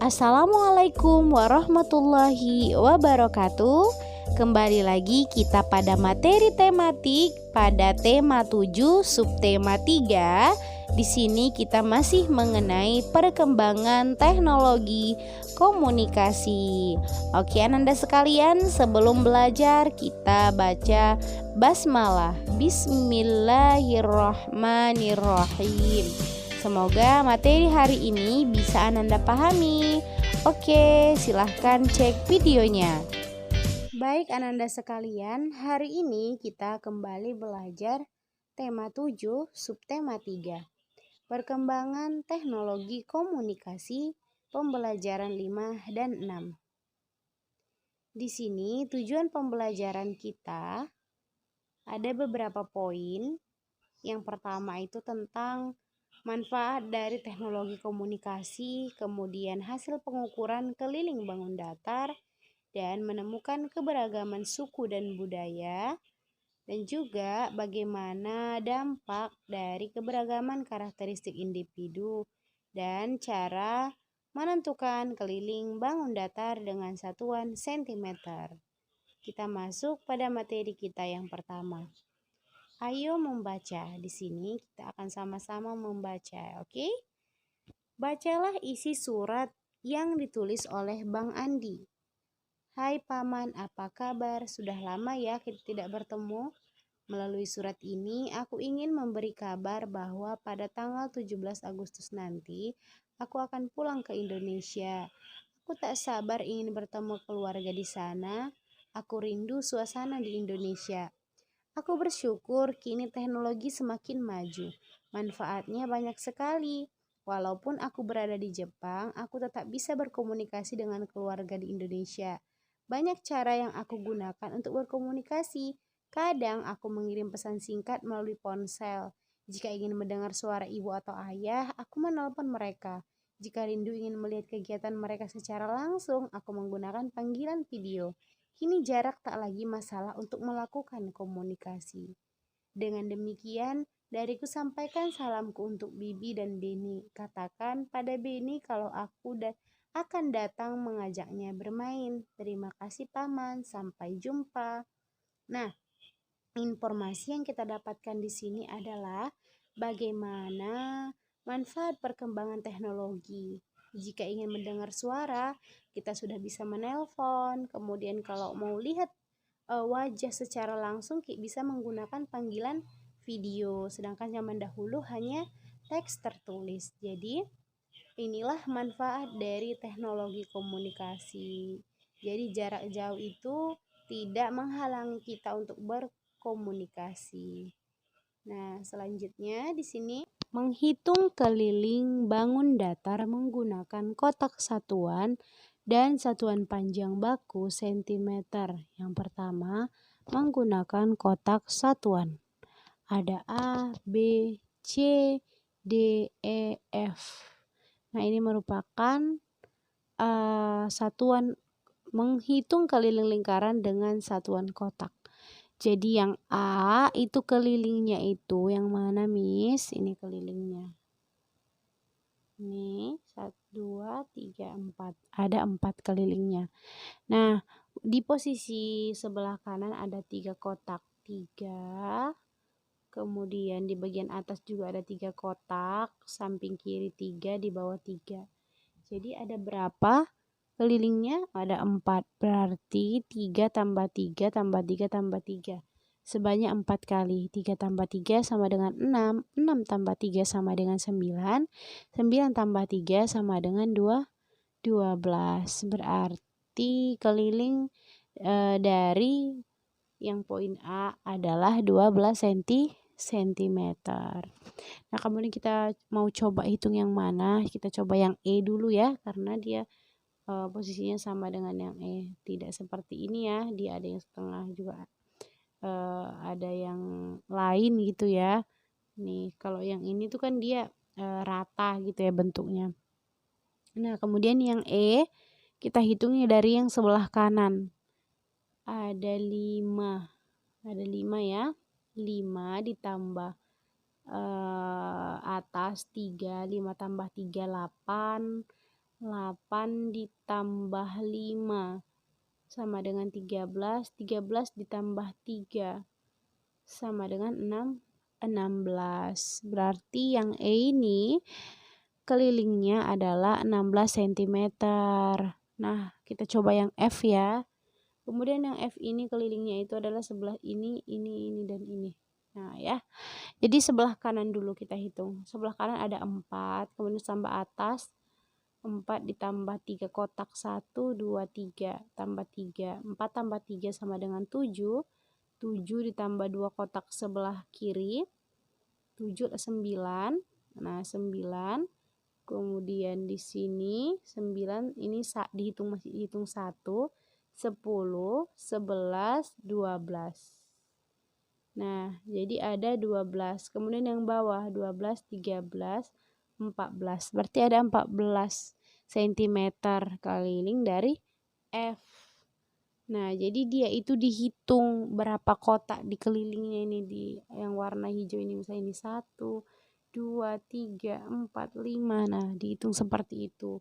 Assalamualaikum warahmatullahi wabarakatuh. Kembali lagi kita pada materi tematik pada tema 7 subtema 3. Di sini kita masih mengenai perkembangan teknologi komunikasi. Oke, Ananda sekalian, sebelum belajar kita baca basmalah. Bismillahirrahmanirrahim. Semoga materi hari ini bisa Ananda pahami. Oke, silahkan cek videonya. Baik Ananda sekalian, hari ini kita kembali belajar tema 7 subtema 3. Perkembangan teknologi komunikasi, pembelajaran 5 dan 6. Di sini tujuan pembelajaran kita ada beberapa poin. Yang pertama itu tentang manfaat dari teknologi komunikasi, kemudian hasil pengukuran keliling bangun datar, dan menemukan keberagaman suku dan budaya, dan juga bagaimana dampak dari keberagaman karakteristik individu, dan cara menentukan keliling bangun datar dengan satuan sentimeter. Kita masuk pada materi kita yang pertama. Ayo membaca. Di sini kita akan sama-sama membaca, oke? Bacalah isi surat yang ditulis oleh Bang Andi. Hai Paman, apa kabar? Sudah lama ya kita tidak bertemu. Melalui surat ini, aku ingin memberi kabar bahwa pada tanggal 17 Agustus nanti, aku akan pulang ke Indonesia. Aku tak sabar ingin bertemu keluarga di sana. Aku rindu suasana di Indonesia. Aku bersyukur kini teknologi semakin maju. Manfaatnya banyak sekali. Walaupun aku berada di Jepang, aku tetap bisa berkomunikasi dengan keluarga di Indonesia. Banyak cara yang aku gunakan untuk berkomunikasi. Kadang aku mengirim pesan singkat melalui ponsel. Jika ingin mendengar suara ibu atau ayah, aku menelpon mereka. Jika rindu ingin melihat kegiatan mereka secara langsung, aku menggunakan panggilan video. Kini jarak tak lagi masalah untuk melakukan komunikasi. Dengan demikian, dariku sampaikan salamku untuk Bibi dan Beni. Katakan pada Beni kalau aku akan datang mengajaknya bermain. Terima kasih Paman, sampai jumpa. Nah, informasi yang kita dapatkan di sini adalah bagaimana manfaat perkembangan teknologi. Jika ingin mendengar suara, kita sudah bisa menelpon. Kemudian kalau mau lihat wajah secara langsung, kita bisa menggunakan panggilan video. Sedangkan zaman dahulu hanya teks tertulis. Jadi inilah manfaat dari teknologi komunikasi. Jadi jarak jauh itu tidak menghalangi kita untuk berkomunikasi. Nah, selanjutnya di sini menghitung keliling bangun datar menggunakan kotak satuan dan satuan panjang baku sentimeter. Yang pertama, menggunakan kotak satuan. Ada A, B, C, D, E, F. Nah, ini merupakan satuan menghitung keliling lingkaran dengan satuan kotak. Jadi yang A itu kelilingnya itu yang mana, Miss? Ini kelilingnya. Ini 1, 2, 3, 4. Ada 4 kelilingnya. Nah, di posisi sebelah kanan ada 3 kotak. 3. Kemudian di bagian atas juga ada 3 kotak. Samping kiri 3, di bawah 3. Jadi ada berapa kelilingnya? Ada 4. Berarti 3 tambah 3 tambah 3 tambah 3. Sebanyak 4 kali. 3 tambah 3 sama dengan 6. 6 tambah 3 sama dengan 9. 9 tambah 3 sama dengan 12. Berarti keliling dari yang poin A adalah 12 cm. Nah, kemudian kita mau coba hitung yang mana? Kita coba yang E dulu ya, karena dia posisinya sama dengan yang E. Tidak seperti ini ya, dia ada yang setengah juga, ada yang lain gitu ya. Nih, kalau yang ini tuh kan dia rata gitu ya bentuknya. Nah, kemudian yang E kita hitungnya dari yang sebelah kanan. Ada 5. Ada 5 ya. 5 ditambah atas 3, 5 tambah 3, 8. 8 ditambah 5 sama dengan 13. 13 ditambah 3 sama dengan 16. Berarti yang E ini kelilingnya adalah 16 cm. Nah, kita coba yang F ya. Kemudian yang F ini kelilingnya itu adalah sebelah ini, dan ini. Nah ya, jadi sebelah kanan dulu kita hitung. Sebelah kanan ada 4, kemudian tambah atas 4 ditambah 3 kotak 1, 2, 3 tambah 3. 4 tambah 3 sama dengan 7. 7 ditambah 2 kotak sebelah kiri, 7 9. Nah 9. Kemudian di sini 9 ini dihitung, masih dihitung 1, 10, 11, 12. Nah, jadi ada 12. Kemudian yang bawah 12, 13, 14. Berarti ada 14 cm keliling dari F. Nah, jadi dia itu dihitung berapa kotak di kelilingnya ini, di yang warna hijau ini, misalnya ini 1, 2, 3, 4, 5. Nah, dihitung seperti itu.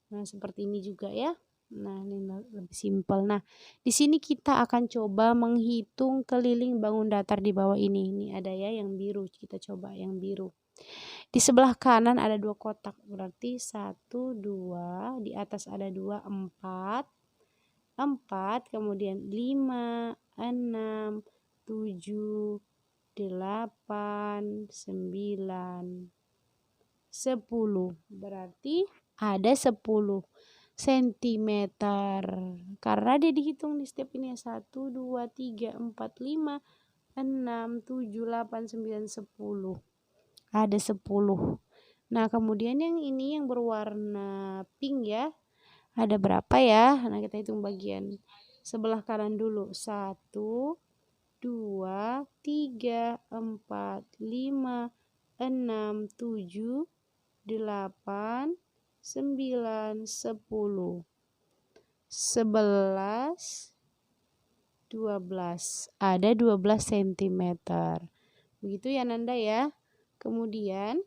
Nah, seperti ini juga ya. Nah, ini lebih simpel. Nah, di sini kita akan coba menghitung keliling bangun datar di bawah ini. Ini ada ya yang biru. Kita coba yang biru. Di sebelah kanan ada 2 kotak. Berarti 1, 2. Di atas ada 2, 4. 4. Kemudian 5, 6, 7, 8, 9, 10. Berarti ada 10 cm karena dia dihitung di step ini 1, 2, 3, 4, 5, 6, 7, 8, 9, 10. Ada 10. Nah, kemudian yang ini yang berwarna pink ya. Ada berapa ya? Nah, kita hitung bagian sebelah kanan dulu. 1, 2, 3, 4, 5, 6, 7, 8, 9, 10, 11, 12. Ada 12 cm. Begitu ya Nanda ya. Kemudian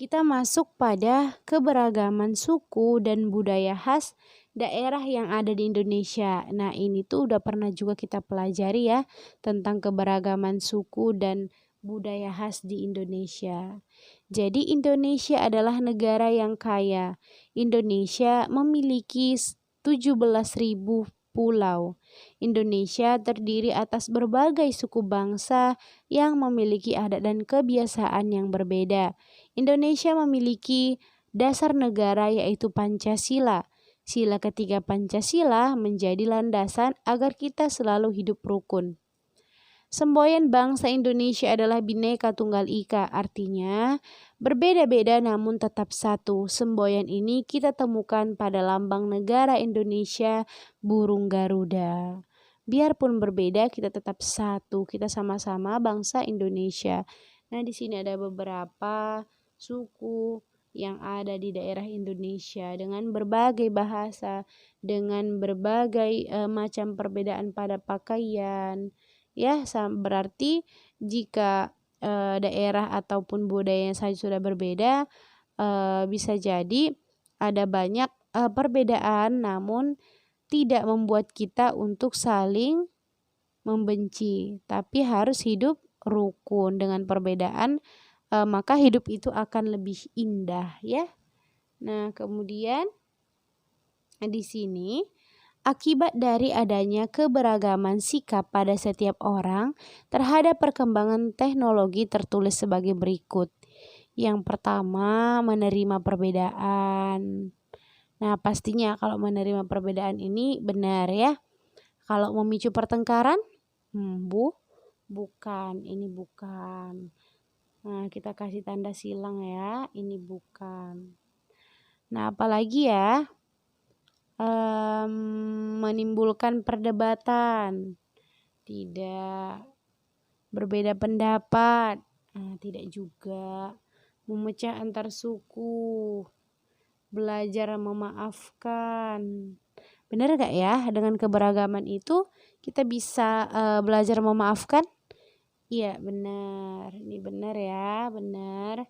kita masuk pada keberagaman suku dan budaya khas daerah yang ada di Indonesia. Nah, ini tuh udah pernah juga kita pelajari ya tentang keberagaman suku dan budaya khas di Indonesia. Jadi Indonesia adalah negara yang kaya. Indonesia memiliki 17.000 pulau. Indonesia terdiri atas berbagai suku bangsa yang memiliki adat dan kebiasaan yang berbeda. Indonesia memiliki dasar negara yaitu Pancasila. Sila ketiga Pancasila menjadi landasan agar kita selalu hidup rukun. Semboyan bangsa Indonesia adalah Bhinneka Tunggal Ika, artinya berbeda-beda namun tetap satu. Semboyan ini kita temukan pada lambang negara Indonesia, burung Garuda. Biarpun berbeda, kita tetap satu. Kita sama-sama bangsa Indonesia. Nah, di sini ada beberapa suku yang ada di daerah Indonesia dengan berbagai bahasa, dengan berbagai macam perbedaan pada pakaian. Ya, berarti jika daerah ataupun budaya saja sudah berbeda, bisa jadi ada banyak perbedaan namun tidak membuat kita untuk saling membenci, tapi harus hidup rukun. Dengan perbedaan maka hidup itu akan lebih indah ya. Nah, kemudian di sini akibat dari adanya keberagaman sikap pada setiap orang terhadap perkembangan teknologi tertulis sebagai berikut. Yang pertama, menerima perbedaan. Nah, pastinya kalau menerima perbedaan ini benar ya. Kalau memicu pertengkaran, bukan, ini bukan. Nah, kita kasih tanda silang ya, ini bukan. Nah, apalagi ya? Menimbulkan perdebatan, tidak. Berbeda pendapat, tidak juga. Memecah antar suku, belajar memaafkan. Benar gak ya? Dengan keberagaman itu kita bisa belajar memaafkan? Iya, benar. Ini benar ya, benar.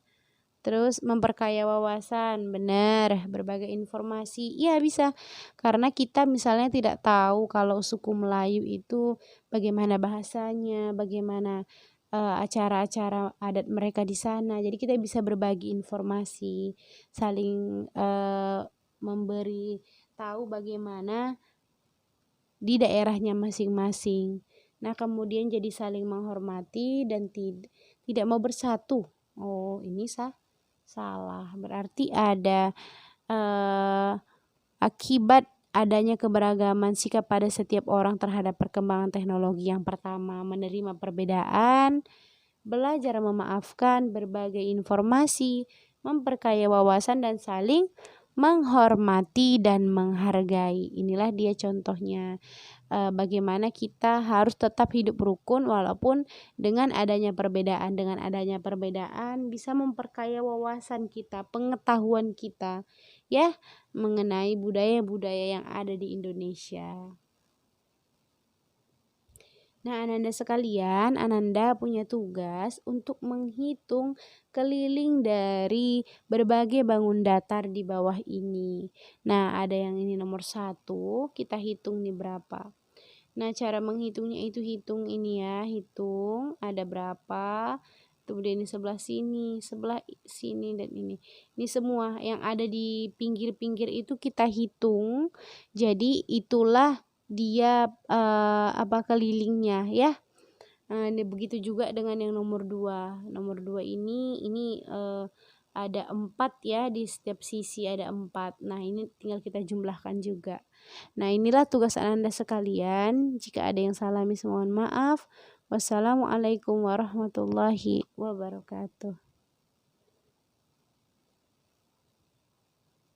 Terus memperkaya wawasan, benar, berbagai informasi, iya bisa. Karena kita misalnya tidak tahu kalau suku Melayu itu bagaimana bahasanya, bagaimana acara-acara adat mereka di sana. Jadi kita bisa berbagi informasi, saling memberi tahu bagaimana di daerahnya masing-masing. Nah, kemudian jadi saling menghormati dan tidak mau bersatu. Oh, ini salah. Berarti ada akibat adanya keberagaman sikap pada setiap orang terhadap perkembangan teknologi. Yang pertama, menerima perbedaan, belajar memaafkan, berbagai informasi, memperkaya wawasan dan saling menghormati dan menghargai. Inilah dia contohnya bagaimana kita harus tetap hidup rukun walaupun dengan adanya perbedaan. Dengan adanya perbedaan bisa memperkaya wawasan kita, pengetahuan kita ya mengenai budaya-budaya yang ada di Indonesia. Nah, Ananda sekalian, Ananda punya tugas untuk menghitung keliling dari berbagai bangun datar di bawah ini. Nah, ada yang ini nomor 1, kita hitung nih berapa. Nah, cara menghitungnya itu hitung ini ya, hitung ada berapa, kemudian di sebelah sini, dan ini. Ini semua yang ada di pinggir-pinggir itu kita hitung. Jadi itulah dia kelilingnya ya. Begitu juga dengan yang nomor 2. Nomor 2 ini ada 4 ya, di setiap sisi ada 4. Nah, ini tinggal kita jumlahkan juga. Nah, inilah tugas Anda sekalian. Jika ada yang salah, mohon maaf. Wassalamualaikum warahmatullahi wabarakatuh.